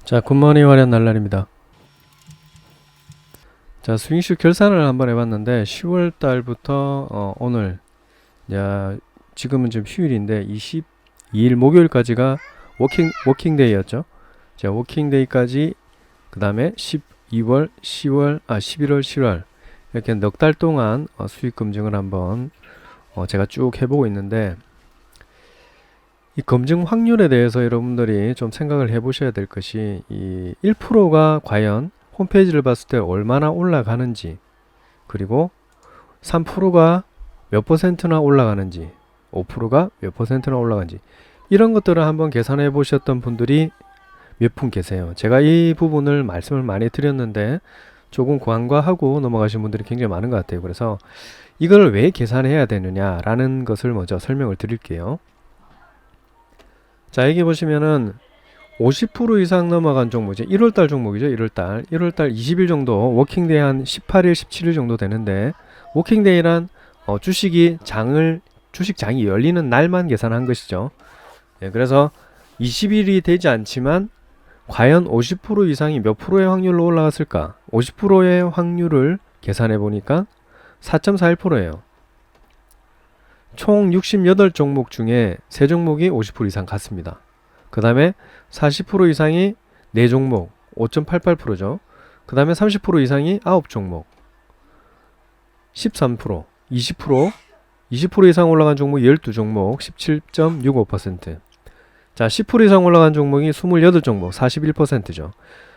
자, 굿모닝 화련 날라리입니다. 자, 스윙슛 결산을 한번 해봤는데 10월 달부터 오늘, 야, 지금은 지금 휴일인데 22일 목요일까지가 워킹데이였죠. 자, 워킹데이까지 그 다음에 12월, 10월, 11월, 10월 이렇게 넉 달 동안 수익 검증을 한번 제가 쭉 해보고 있는데, 이 검증 확률에 대해서 여러분들이 좀 생각을 해 보셔야 될 것이, 이 1%가 과연 홈페이지를 봤을 때 얼마나 올라가는지, 그리고 3%가 몇 퍼센트나 올라가는지, 5%가 몇 퍼센트나 올라가는지, 이런 것들을 한번 계산해 보셨던 분들이 몇 분 계세요. 제가 이 부분을 말씀을 많이 드렸는데 조금 간과하고 넘어가신 분들이 굉장히 많은 것 같아요. 그래서 이걸 왜 계산해야 되느냐라는 것을 먼저 설명을 드릴게요. 자, 여기 보시면은 50% 이상 넘어간 종목이죠. 1월달 종목이죠. 1월달 20일 정도, 워킹데이 한 18일 17일 정도 되는데, 워킹데이란 주식장이 열리는 날만 계산한 것이죠. 예, 그래서 20일이 되지 않지만 과연 50% 이상이 몇 프로의 확률로 올라갔을까? 50%의 확률을 계산해 보니까 4.41%예요. 총 68종목 중에 3종목이 50% 이상 갔습니다. 그 다음에 40% 이상이 4종목 5.88%죠. 그 다음에 30% 이상이 9종목 13%, 20% 이상 올라간 종목 12종목 17.65%. 자, 10% 이상 올라간 종목이 28종목 41%죠.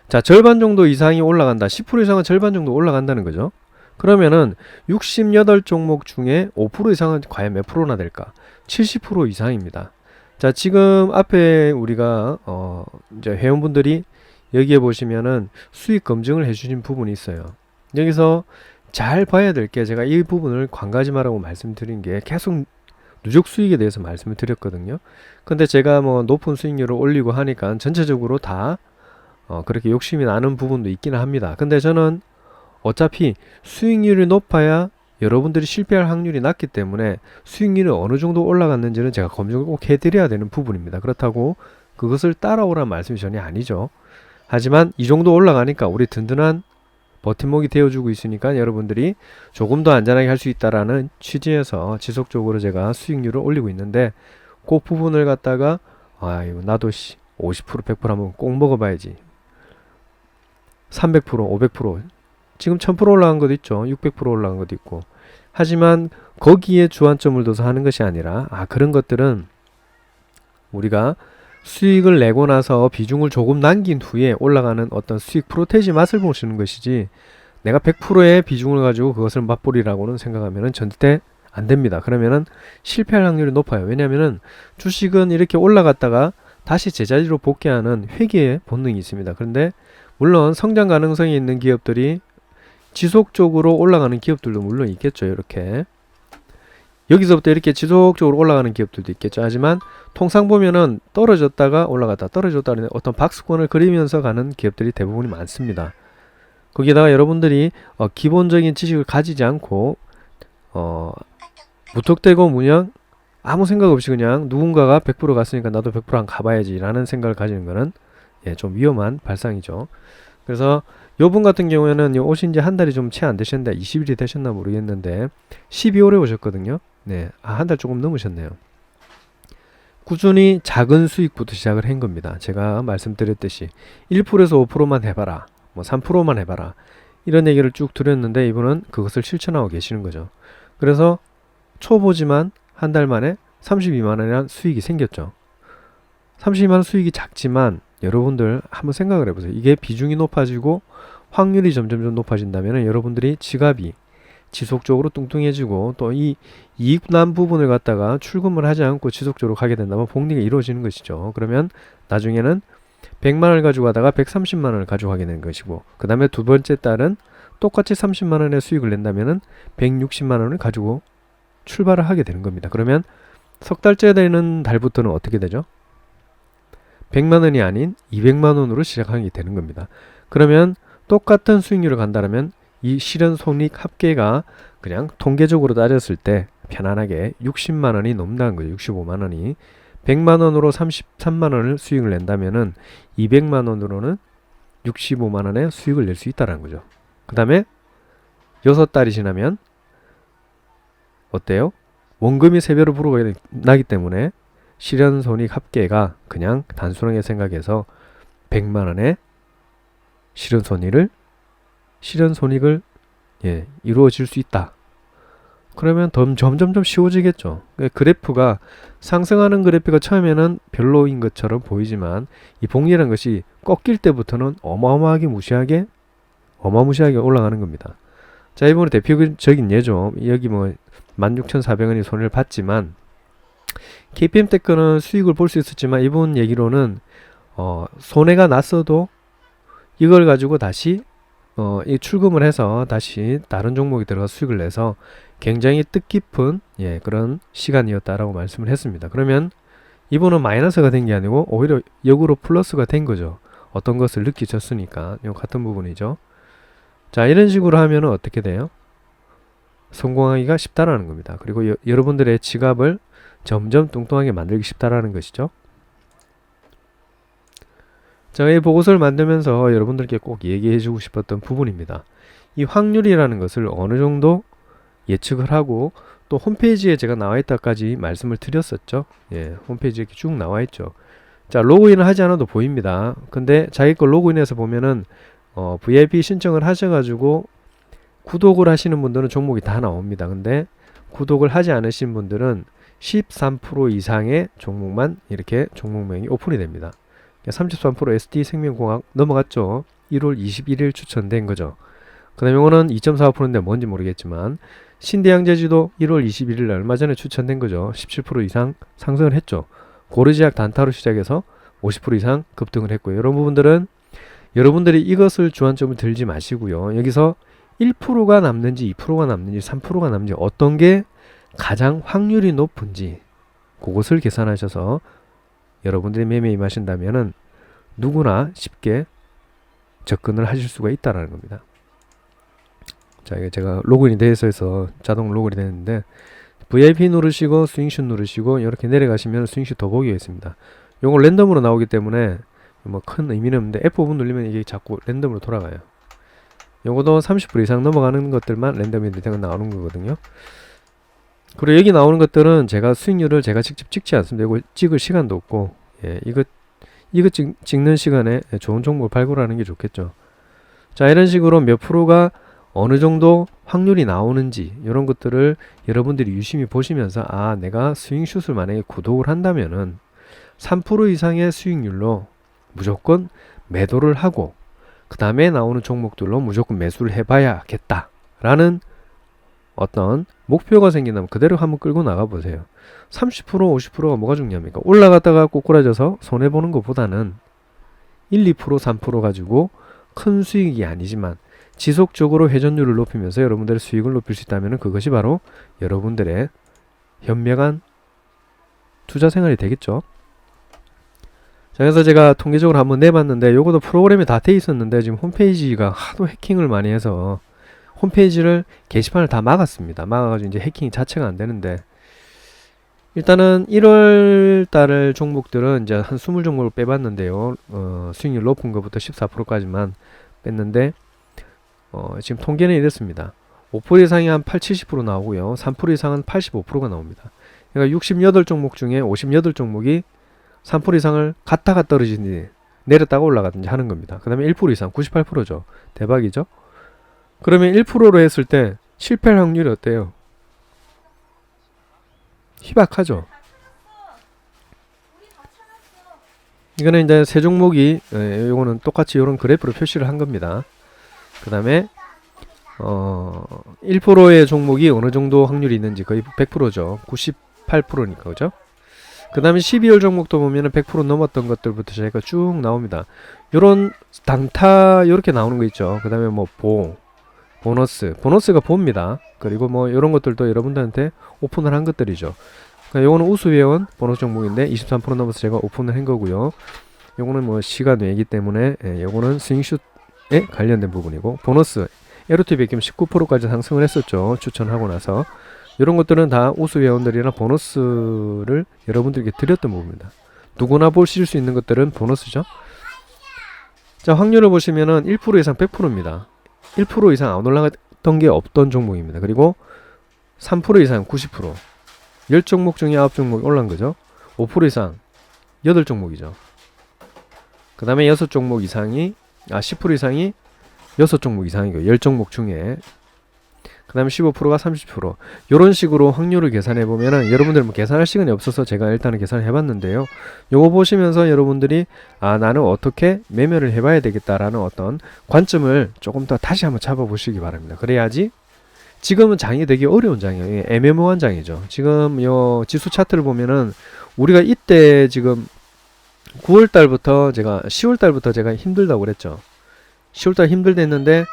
자, 절반 정도 이상이 올라간다. 10% 이상은 절반 정도 올라간다는 거죠. 그러면은 68종목 중에 5% 이상은 과연 몇 프로나 될까? 70% 이상입니다. 자, 지금 앞에 우리가 이제 회원분들이 여기에 보시면은 수익 검증을 해주신 부분이 있어요. 여기서 잘 봐야 될 게, 제가 이 부분을 관가지 마라고 말씀드린 게, 계속 누적 수익에 대해서 말씀을 드렸거든요. 근데 제가 뭐 높은 수익률을 올리고 하니까 전체적으로 다 그렇게 욕심이 나는 부분도 있기는 합니다. 근데 저는 어차피 수익률이 높아야 여러분들이 실패할 확률이 낮기 때문에 수익률이 어느 정도 올라갔는지는 제가 검증을 꼭 해드려야 되는 부분입니다. 그렇다고 그것을 따라오라는 말씀이 전혀 아니죠. 하지만 이 정도 올라가니까 우리 든든한 버팀목이 되어주고 있으니까 여러분들이 조금 더 안전하게 할 수 있다라는 취지에서 지속적으로 제가 수익률을 올리고 있는데, 그 부분을 갖다가 이거 나도 50% 100% 한번 꼭 먹어봐야지, 300% 500% 지금 1000% 올라간 것도 있죠. 600% 올라간 것도 있고. 하지만 거기에 주안점을 둬서 하는 것이 아니라, 그런 것들은 우리가 수익을 내고 나서 비중을 조금 남긴 후에 올라가는 어떤 수익 프로테이지 맛을 보시는 것이지, 내가 100%의 비중을 가지고 그것을 맛보리라고는 생각하면은 절대 안 됩니다. 그러면은 실패할 확률이 높아요. 왜냐면은 주식은 이렇게 올라갔다가 다시 제자리로 복귀하는 회귀의 본능이 있습니다. 그런데 물론 성장 가능성이 있는 기업들이 지속적으로 올라가는 기업들도 물론 있겠죠. 이렇게 여기서부터 이렇게 지속적으로 올라가는 기업들도 있겠죠. 하지만 통상 보면은 떨어졌다가 올라갔다 떨어졌다는 어떤 박스권을 그리면서 가는 기업들이 대부분이 많습니다. 거기다가 여러분들이 기본적인 지식을 가지지 않고 무턱대고 그냥 아무 생각 없이 그냥 누군가가 100% 갔으니까 나도 100% 한 가봐야지 라는 생각을 가지는 거는 좀 위험한 발상이죠. 그래서 요분 같은 경우에는 오신 지 한 달이 좀 채 안 되셨는데, 20일이 되셨나 모르겠는데 12월에 오셨거든요. 네, 한 달 조금 넘으셨네요. 꾸준히 작은 수익부터 시작을 한 겁니다. 제가 말씀드렸듯이 1%에서 5%만 해봐라, 뭐 3%만 해봐라, 이런 얘기를 쭉 드렸는데 이분은 그것을 실천하고 계시는 거죠. 그래서 초보지만 한 달 만에 32만원이라는 수익이 생겼죠. 32만원 수익이 작지만 여러분들 한번 생각을 해보세요. 이게 비중이 높아지고 확률이 점점 높아진다면 여러분들이 지갑이 지속적으로 뚱뚱해지고, 또 이 이익 난 부분을 갖다가 출금을 하지 않고 지속적으로 가게 된다면 복리가 이루어지는 것이죠. 그러면 나중에는 100만원을 가지고 가다가 130만원을 가지고 가게 되는 것이고, 그 다음에 두 번째 달은 똑같이 30만원의 수익을 낸다면은 160만원을 가지고 출발을 하게 되는 겁니다. 그러면 석 달째 되는 달부터는 어떻게 되죠? 100만원이 아닌 200만원으로 시작하게 되는 겁니다. 그러면 똑같은 수익률을 간다면 이 실현 손익 합계가 그냥 통계적으로 따졌을 때 편안하게 60만원이 넘는다는 거죠. 65만원이 100만원으로 33만원을 수익을 낸다면은 200만원으로는 65만원의 수익을 낼 수 있다는 거죠. 그 다음에 6달이 지나면 어때요? 원금이 3배로 불어나기 때문에 실현손익 합계가 그냥 단순하게 생각해서 100만원의 실현손익을 이루어질 수 있다. 그러면 점점점 쉬워지겠죠. 그래프가 상승하는 그래프가 처음에는 별로인 것처럼 보이지만 이 복리라는 것이 꺾일 때부터는 어마무시하게 올라가는 겁니다. 자, 이번에 대표적인 예죠. 여기 뭐 16,400원이 손해를 봤지만 KPM 때 거는 수익을 볼 수 있었지만 이번 얘기로는 손해가 났어도 이걸 가지고 다시 이 출금을 해서 다시 다른 종목에 들어가 수익을 내서 굉장히 뜻깊은 그런 시간이었다라고 말씀을 했습니다. 그러면 이번은 마이너스가 된 게 아니고 오히려 역으로 플러스가 된 거죠. 어떤 것을 느끼셨으니까 이 같은 부분이죠. 자, 이런 식으로 하면은 어떻게 돼요? 성공하기가 쉽다라는 겁니다. 그리고 여러분들의 지갑을 점점 뚱뚱하게 만들기 쉽다라는 것이죠. 제가 이 보고서를 만들면서 여러분들께 꼭 얘기해 주고 싶었던 부분입니다. 이 확률이라는 것을 어느 정도 예측을 하고 또 홈페이지에 제가 나와 있다까지 말씀을 드렸었죠. 홈페이지에 이렇게 쭉 나와 있죠. 자, 로그인을 하지 않아도 보입니다. 근데 자기 거 로그인해서 보면은 VIP 신청을 하셔가지고 구독을 하시는 분들은 종목이 다 나옵니다. 근데 구독을 하지 않으신 분들은 13% 이상의 종목만 이렇게 종목명이 오픈이 됩니다. 33% SD생명공학 넘어갔죠. 1월 21일 추천된 거죠. 그 다음에 이거는 2.45%인데 뭔지 모르겠지만 신대양제주도 1월 21일 날 얼마 전에 추천된 거죠. 17% 이상 상승을 했죠. 고르지약 단타로 시작해서 50% 이상 급등을 했고요. 이런 부분들은 여러분들이 이것을 주안점을 들지 마시고요. 여기서 1%가 남는지 2%가 남는지 3%가 남는지 어떤 게 가장 확률이 높은지 그것을 계산하셔서 여러분들이 매매에 임하신다면은 누구나 쉽게 접근을 하실 수가 있다라는 겁니다. 자, 이게 제가 로그인이 돼서 해서 자동 로그인이 되는데 VIP 누르시고 스윙슛 누르시고 이렇게 내려가시면 스윙슛 더보기가 있습니다. 요거 랜덤으로 나오기 때문에 뭐 큰 의미는 없는데 F5분 누르면 이게 자꾸 랜덤으로 돌아가요. 요거도 30% 이상 넘어가는 것들만 랜덤이 나오는 거거든요. 그리고 여기 나오는 것들은 제가 수익률을 제가 직접 찍지 않습니다. 이거 찍을 시간도 없고 이거 찍는 시간에 좋은 종목을 발굴하는 게 좋겠죠. 자, 이런 식으로 몇 프로가 어느 정도 확률이 나오는지 이런 것들을 여러분들이 유심히 보시면서 내가 스윙슛을 만약에 구독을 한다면은 3% 이상의 수익률로 무조건 매도를 하고 그 다음에 나오는 종목들로 무조건 매수를 해봐야겠다 라는 어떤 목표가 생긴다면 그대로 한번 끌고 나가 보세요. 30% 50%가 뭐가 중요합니까? 올라갔다가 꼬꾸라져서 손해보는 것보다는 1, 2% 3% 가지고 큰 수익이 아니지만 지속적으로 회전율을 높이면서 여러분들의 수익을 높일 수 있다면 그것이 바로 여러분들의 현명한 투자 생활이 되겠죠. 자, 그래서 제가 통계적으로 한번 내봤는데 요것도 프로그램이 다 돼 있었는데 지금 홈페이지가 하도 해킹을 많이 해서 홈페이지를 게시판을 다 막았습니다. 막아가지고 이제 해킹이 자체가 안 되는데 일단은 1월 달 종목들은 이제 한 20종목을 빼봤는데요. 수익률 높은 것부터 14%까지만 뺐는데 지금 통계는 이렇습니다. 5% 이상이 한 70% 나오고요. 3% 이상은 85%가 나옵니다. 그러니까 68종목 중에 58종목이 3% 이상을 갔다가 떨어지든지 내렸다가 올라가든지 하는 겁니다. 그 다음에 1% 이상 98%죠. 대박이죠. 그러면 1%로 했을 때 실패할 확률이 어때요? 희박하죠. 이거는 이제 세 종목이 요거는 똑같이 이런 그래프로 표시를 한 겁니다. 그 다음에 1%의 종목이 어느 정도 확률이 있는지 거의 100%죠. 98%니까 그죠? 그 다음에 12월 종목도 보면은 100% 넘었던 것들부터 저희가 쭉 나옵니다. 요런 단타 요렇게 나오는 거 있죠. 그 다음에 뭐 보너스가 봅니다. 그리고 뭐 요런 것들도 여러분들한테 오픈을 한 것들이죠. 그러니까 요거는 우수회원 보너스 종목인데 23% 넘어서 제가 오픈을 한 거고요. 요거는 뭐 시간 외이기 때문에 요거는 스윙슛에 관련된 부분이고 보너스 LOT 100점 19%까지 상승을 했었죠. 추천하고 나서 이런 것들은 다 우수 회원들이나 보너스를 여러분들에게 드렸던 부분입니다. 누구나 보실 수 있는 것들은 보너스죠. 자, 확률을 보시면은 1% 이상 100%입니다. 1% 이상 안 올라갔던 게 없던 종목입니다. 그리고 3% 이상 90%. 10종목 중에 9종목이 올라간 거죠. 5% 이상 8종목이죠. 그 다음에 6종목 이상이 10% 이상이 6종목 이상이고 10종목 중에 그 다음에 15%가 30%. 이런 식으로 확률을 계산해 보면은 여러분들 뭐 계산할 시간이 없어서 제가 일단은 계산을 해봤는데요. 요거 보시면서 여러분들이 나는 어떻게 매매를 해봐야 되겠다라는 어떤 관점을 조금 더 다시 한번 잡아보시기 바랍니다. 그래야지 지금은 장이 되게 어려운 장이에요. 애매모호한 장이죠. 지금 요 지수 차트를 보면은 우리가 이때 지금 9월달부터 제가 10월달부터 제가 힘들다고 그랬죠. 10월달 힘들다 했는데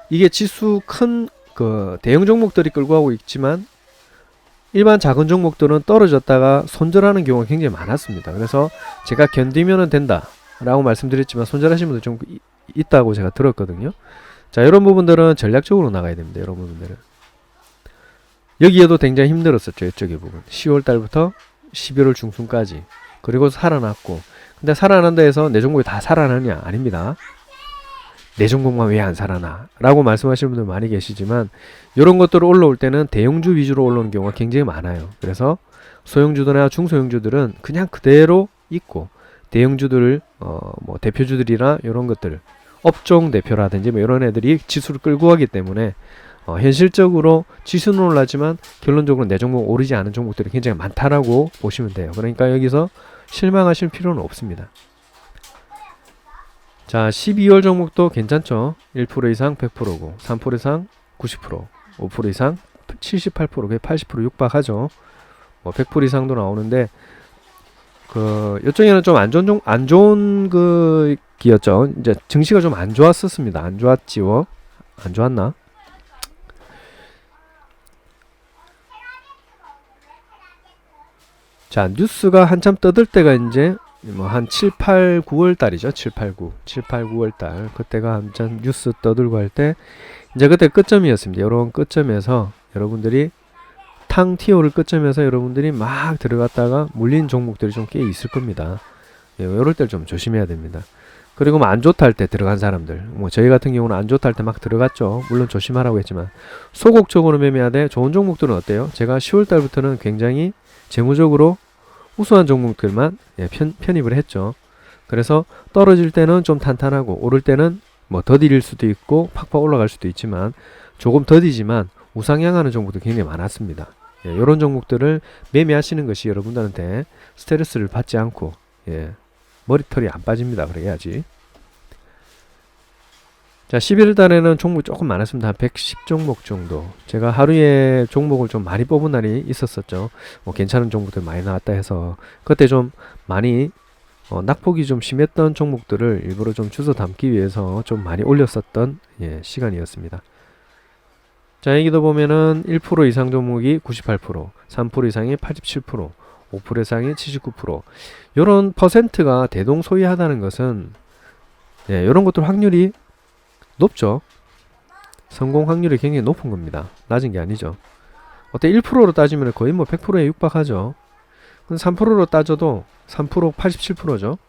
이게 지수 큰 그 대형 종목들이 끌고 가고 있지만 일반 작은 종목들은 떨어졌다가 손절하는 경우가 굉장히 많았습니다. 그래서 제가 견디면 된다 라고 말씀드렸지만 손절하신 분들 좀 있다고 제가 들었거든요. 자, 이런 부분들은 전략적으로 나가야 됩니다. 이런 부분들은 여기에도 굉장히 힘들었었죠. 이쪽의 부분 10월 달부터 11월 중순까지. 그리고 살아났고, 근데 살아난다 해서 내 종목이 다 살아나냐? 아닙니다. 내 종목만 왜 안 살아나? 라고 말씀하시는 분들 많이 계시지만 이런 것들 올라올 때는 대형주 위주로 올라오는 경우가 굉장히 많아요. 그래서 소형주들이나 중소형주들은 그냥 그대로 있고 대형주들 뭐 대표주들이나 이런 것들 업종 대표라든지 뭐 이런 애들이 지수를 끌고 가기 때문에 현실적으로 지수는 올라지만 결론적으로 내 종목 오르지 않은 종목들이 굉장히 많다라고 보시면 돼요. 그러니까 여기서 실망하실 필요는 없습니다. 자, 12월 종목도 괜찮죠. 1% 이상 100%고 3% 이상 90%, 5% 이상 78%, 그게 80% 육박하죠. 뭐 100% 이상도 나오는데 그 이쪽에는 좀 안 좋은 그 기였죠. 이제 증시가 좀 안 좋았었습니다. 안 좋았지요. 안 좋았나? 자, 뉴스가 한참 떠들 때가 이제 뭐 한 7, 8, 9월 달이죠. 7, 8, 9월 달. 그때가 한참 뉴스 떠들고 할 때 이제 그때 끝점이었습니다. 이런 끝점에서 여러분들이 탕티오를 끝점에서 여러분들이 막 들어갔다가 물린 종목들이 좀 꽤 있을 겁니다. 예, 이럴 때 좀 조심해야 됩니다. 그리고 뭐 안 좋다 할 때 들어간 사람들, 뭐 저희 같은 경우는 안 좋다 할 때 막 들어갔죠. 물론 조심하라고 했지만 소극적으로 매매하되 좋은 종목들은 어때요? 제가 10월 달부터는 굉장히 재무적으로 우수한 종목들만 편입을 했죠. 그래서 떨어질 때는 좀 탄탄하고 오를 때는 뭐 더딜 수도 있고 팍팍 올라갈 수도 있지만 조금 더디지만 우상향하는 종목도 굉장히 많았습니다. 이런 종목들을 매매하시는 것이 여러분들한테 스트레스를 받지 않고 머리털이 안 빠집니다. 그래야지. 자, 11월 달에는 종목이 조금 많았습니다. 한 110종목 정도. 제가 하루에 종목을 좀 많이 뽑은 날이 있었었죠. 뭐 괜찮은 종목들 많이 나왔다 해서 그때 좀 많이 낙폭이 좀 심했던 종목들을 일부러 좀 주워 담기 위해서 좀 많이 올렸었던 시간이었습니다. 자, 여기도 보면은 1% 이상 종목이 98%, 3% 이상이 87%, 5% 이상이 79%. 요런 퍼센트가 대동소이하다는 것은 요런 것들 확률이 높죠. 성공 확률이 굉장히 높은 겁니다. 낮은 게 아니죠. 어때 1%로 따지면 거의 뭐 100%에 육박하죠. 3%로 따져도 3% 87%죠.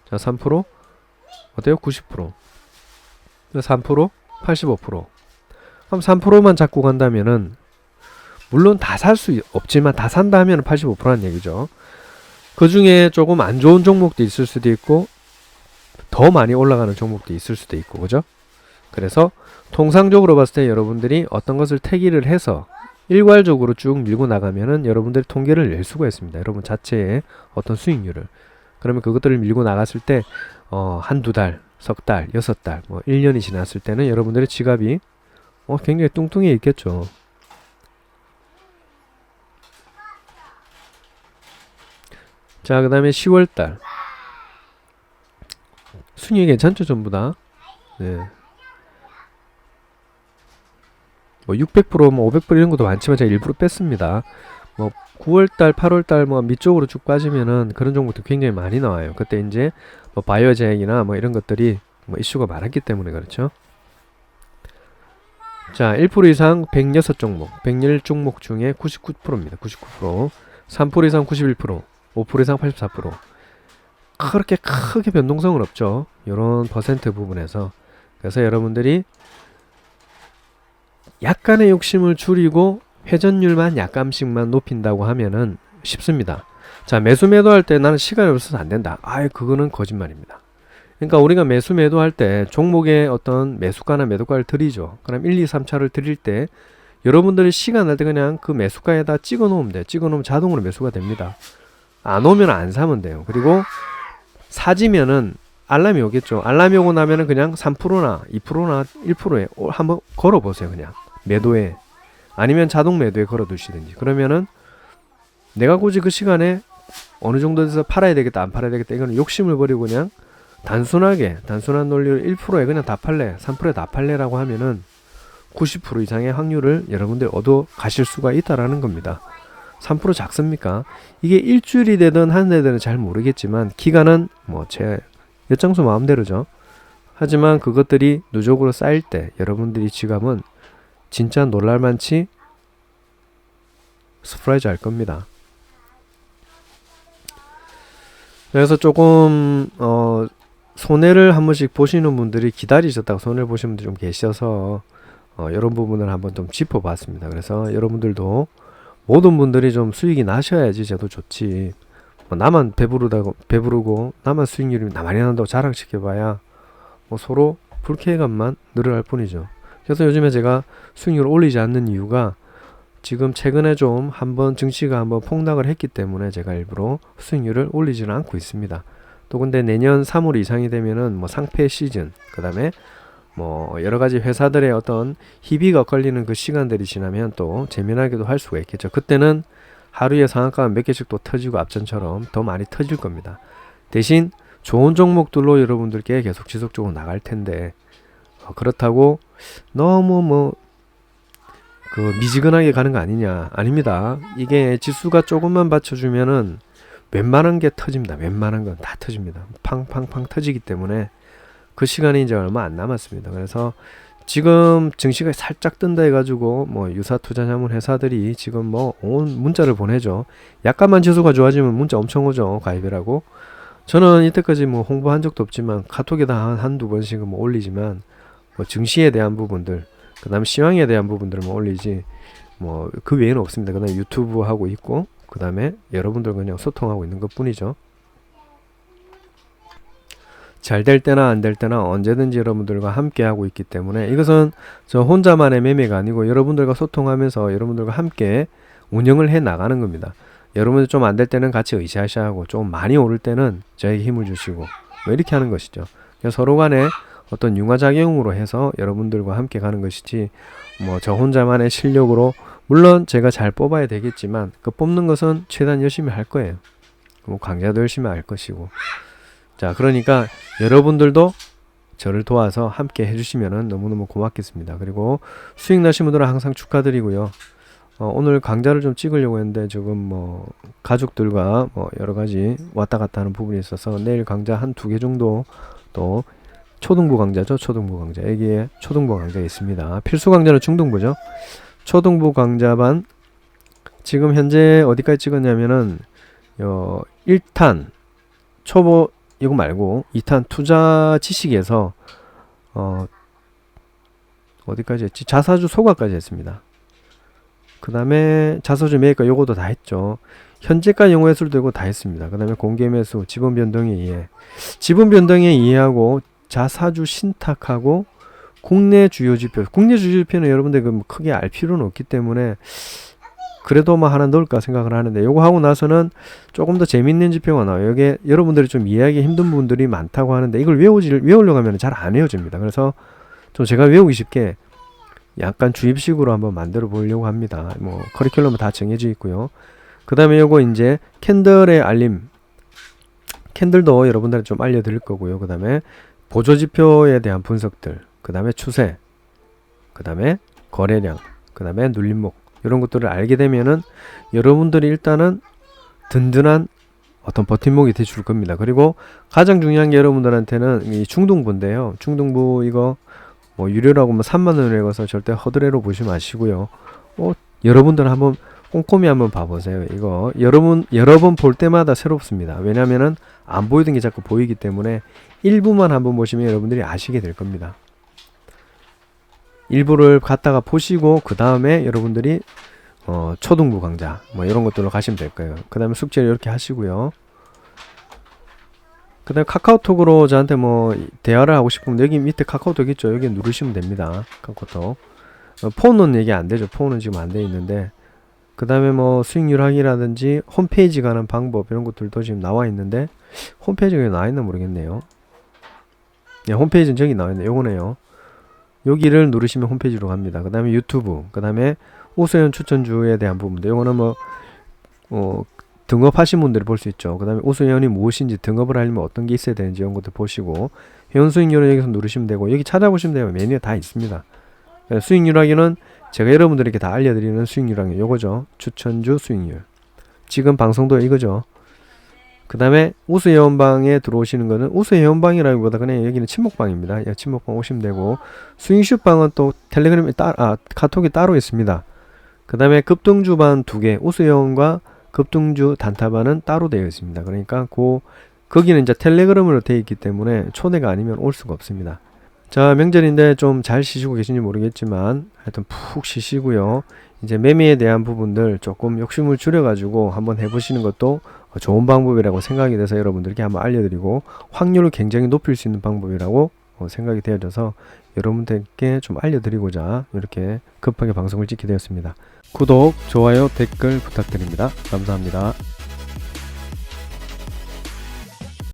자, 3% 어때요? 90%. 3% 85%. 그럼 3%만 잡고 간다면은 물론 다 살 수 없지만 다 산다 하면 85%라는 얘기죠. 그 중에 조금 안 좋은 종목도 있을 수도 있고 더 많이 올라가는 종목도 있을 수도 있고, 그죠? 그래서 통상적으로 봤을 때 여러분들이 어떤 것을 태기를 해서 일괄적으로 쭉 밀고 나가면은 여러분들이 통계를 낼 수가 있습니다. 여러분 자체의 어떤 수익률을. 그러면 그것들을 밀고 나갔을 때 한두 달, 석 달, 6달, 뭐 1년이 지났을 때는 여러분들의 지갑이 굉장히 뚱뚱해 있겠죠. 자, 그 다음에 10월달 순위 괜찮죠? 전부 다. 네. 뭐 600%, 뭐 500% 이런 것도 많지만 제가 일부러 뺐습니다. 뭐 9월달, 8월달 뭐 밑쪽으로 쭉 빠지면은 그런 종목도 굉장히 많이 나와요. 그때 이제 뭐 바이오제약이나 뭐 이런 것들이 뭐 이슈가 많았기 때문에 그렇죠. 자, 1% 이상 106종목, 101종목 중에 99%입니다. 99%. 3% 이상 91%, 5% 이상 84%. 그렇게 크게 변동성은 없죠. 이런 퍼센트 부분에서. 그래서 여러분들이 약간의 욕심을 줄이고 회전율만 약간씩만 높인다고 하면은 쉽습니다. 자, 매수 매도할 때 나는 시간이 없어서 안 된다. 그거는 거짓말입니다. 그러니까 우리가 매수 매도할 때 종목의 어떤 매수가나 매도가를 드리죠. 그럼 1, 2, 3차를 드릴 때 여러분들이 시간 날 때 그냥 그 매수가에다 찍어 놓으면 돼요. 찍어 놓으면 자동으로 매수가 됩니다. 안 오면 안 사면 돼요. 그리고 사지면은 알람이 오겠죠. 알람이 오고 나면은 그냥 3%나 2%나 1%에 한번 걸어 보세요. 그냥 매도에, 아니면 자동 매도에 걸어 두시든지. 그러면은 내가 굳이 그 시간에 어느 정도 돼서 팔아야 되겠다, 안 팔아야 되겠다, 이거는 욕심을 버리고 그냥 단순한 논리로 1%에 그냥 다 팔래, 3%에 다 팔래라고 하면은 90% 이상의 확률을 여러분들 얻어 가실 수가 있다라는 겁니다. 3% 작습니까? 이게 일주일이 되든 한 달 되든 잘 모르겠지만 기간은 뭐 제 엿장수 마음대로죠. 하지만 그것들이 누적으로 쌓일 때 여러분들이 지금은 진짜 놀랄만치 서프라이즈 할 겁니다. 그래서 조금 손해를 한 번씩 보시는 분들이 기다리셨다가 손해를 보시는 분들이 좀 계셔서 이런 부분을 한번 좀 짚어봤습니다. 그래서 여러분들도 모든 분들이 좀 수익이 나셔야지 저도 좋지. 나만 배부르고 나만 수익률이 많이 난다고 자랑시켜봐야 서로 불쾌감만 늘어날 뿐이죠. 그래서 요즘에 제가 수익률을 올리지 않는 이유가 지금 최근에 좀 한번 증시가 한번 폭락을 했기 때문에 제가 일부러 수익률을 올리지는 않고 있습니다. 또 근데 내년 3월 이상이 되면은 상패 시즌, 그 다음에 여러가지 회사들의 어떤 희비가 걸리는 그 시간들이 지나면 또 재미나게도 할 수가 있겠죠. 그때는 하루에 상한가가 몇 개씩 또 터지고 앞전처럼 더 많이 터질 겁니다. 대신 좋은 종목들로 여러분들께 계속 지속적으로 나갈 텐데 그렇다고 너무 미지근하게 가는 거 아니냐. 아닙니다. 이게 지수가 조금만 받쳐주면은 웬만한 게 터집니다. 웬만한 건 다 터집니다. 팡팡팡 터지기 때문에 그 시간이 이제 얼마 안 남았습니다. 그래서 지금 증시가 살짝 뜬다 해가지고 유사 투자 자문 회사들이 지금 온 문자를 보내죠. 약간만 지수가 좋아지면 문자 엄청 오죠. 가입이라고. 저는 이때까지 홍보한 적도 없지만 카톡에다 한두 번씩은 올리지만 증시에 대한 부분들, 그 다음에 시황에 대한 부분들을 올리지 그 외에는 없습니다. 그 다음에 유튜브 하고 있고, 그 다음에 여러분들과 그냥 소통하고 있는 것 뿐이죠. 잘 될 때나 안 될 때나 언제든지 여러분들과 함께 하고 있기 때문에 이것은 저 혼자만의 매매가 아니고 여러분들과 소통하면서 여러분들과 함께 운영을 해 나가는 겁니다. 여러분들 좀 안 될 때는 같이 의지하셔야하고 좀 많이 오를 때는 저에게 힘을 주시고 이렇게 하는 것이죠. 서로 간에 어떤 융화작용으로 해서 여러분들과 함께 가는 것이지 저 혼자만의 실력으로, 물론 제가 잘 뽑아야 되겠지만 그 뽑는 것은 최대한 열심히 할 거예요. 강좌도 열심히 할 것이고. 자, 그러니까 여러분들도 저를 도와서 함께 해주시면 너무너무 고맙겠습니다. 그리고 수익 나신 분들은 항상 축하드리고요. 오늘 강좌를 좀 찍으려고 했는데 지금 가족들과 여러가지 왔다 갔다 하는 부분이 있어서 내일 강좌 한 2개 정도, 또 초등부 강좌죠. 초등부 강좌. 여기에 초등부 강좌가 있습니다. 필수 강좌는 중등부죠. 초등부 강좌반 지금 현재 어디까지 찍었냐면은 1탄 초보 이거 말고 2탄 투자 지식에서 어디까지 했지? 자사주 소가까지 했습니다. 그 다음에 자사주 매입가 요거도 다 했죠. 현재가 영어예술 되고 다 했습니다. 그 다음에 공개매수, 지분 변동에 이해, 지분 변동에 이해하고 자사주 신탁하고 국내 주요 지표. 국내 주요 지표는 여러분들 크게 알 필요는 없기 때문에 그래도 하나 넣을까 생각을 하는데, 요거 하고 나서는 조금 더 재밌는 지표가 나와요. 이게 여러분들이 좀 이해하기 힘든 분들이 많다고 하는데 이걸 외우려고 하면 잘 안 외워집니다. 그래서 좀 제가 외우기 쉽게 약간 주입식으로 한번 만들어 보려고 합니다. 커리큘럼은 다 정해져 있고요. 그 다음에 요거 이제 캔들의 알림, 캔들도 여러분들한테 좀 알려드릴 거고요. 그 다음에 보조지표에 대한 분석들, 그 다음에 추세, 그 다음에 거래량, 그 다음에 눌림목, 이런 것들을 알게 되면은 여러분들이 일단은 든든한 어떤 버팀목이 되줄 겁니다. 그리고 가장 중요한 게 여러분들한테는 이 중등부인데요. 중등부 이거 뭐 유료라고 뭐 3만원에 가서 절대 허드레로 보지 마시고요. 여러분들 한번 꼼꼼히 한번 봐보세요. 이거 여러 번 볼 때마다 새롭습니다. 왜냐면은 안 보이던 게 자꾸 보이기 때문에 일부만 한번 보시면 여러분들이 아시게 될 겁니다. 일부를 갖다가 보시고 그 다음에 여러분들이 초등부 강좌 뭐 이런 것들로 가시면 될 거예요. 그 다음에 숙제를 이렇게 하시고요. 그 다음에 카카오톡으로 저한테 뭐 대화를 하고 싶으면 여기 밑에 카카오톡 있죠. 여기 누르시면 됩니다. 카카오톡. 폰은 얘기 안 되죠. 폰은 지금 안 돼 있는데, 그 다음에 뭐 수익률 확인이라든지 홈페이지 가는 방법 이런 것들도 지금 나와 있는데, 홈페이지가 여기 나와 있나 모르겠네요. 네, 홈페이지는 저기 나와 있네. 요거네요. 여기를 누르시면 홈페이지로 갑니다. 그 다음에 유튜브, 그 다음에 우수회원 추천주에 대한 부분도, 요거는 뭐 등업하신 분들이 볼 수 있죠. 그 다음에 우수회원이 무엇인지, 등업을 하려면 어떤 게 있어야 되는지 이런 것들 보시고, 회원 수익률을 여기서 누르시면 되고, 여기 찾아보시면 돼요. 메뉴에 다 있습니다. 수익률 확인은 제가 여러분들에게 다 알려드리는 수익률 확인 요거죠. 추천주 수익률. 지금 방송도 이거죠. 그 다음에 우수회원방에 들어오시는 거는, 우수회원방이라기보다 그냥 여기는 친목방입니다. 친목방 오시면 되고, 스윙슛방은 또 텔레그램에 카톡이 따로 있습니다. 그 다음에 급등주반 2개, 우수회원과 급등주 단타반은 따로 되어 있습니다. 그러니까 거기는 이제 텔레그램으로 되어 있기 때문에 초대가 아니면 올 수가 없습니다. 자, 명절인데 좀 잘 쉬시고 계신지 모르겠지만 하여튼 푹 쉬시고요. 이제 매매에 대한 부분들 조금 욕심을 줄여가지고 한번 해보시는 것도 좋은 방법이라고 생각이 돼서 여러분들께 한번 알려드리고, 확률을 굉장히 높일 수 있는 방법이라고 생각이 되어져서 여러분들께 좀 알려드리고자 이렇게 급하게 방송을 찍게 되었습니다. 구독, 좋아요, 댓글 부탁드립니다. 감사합니다.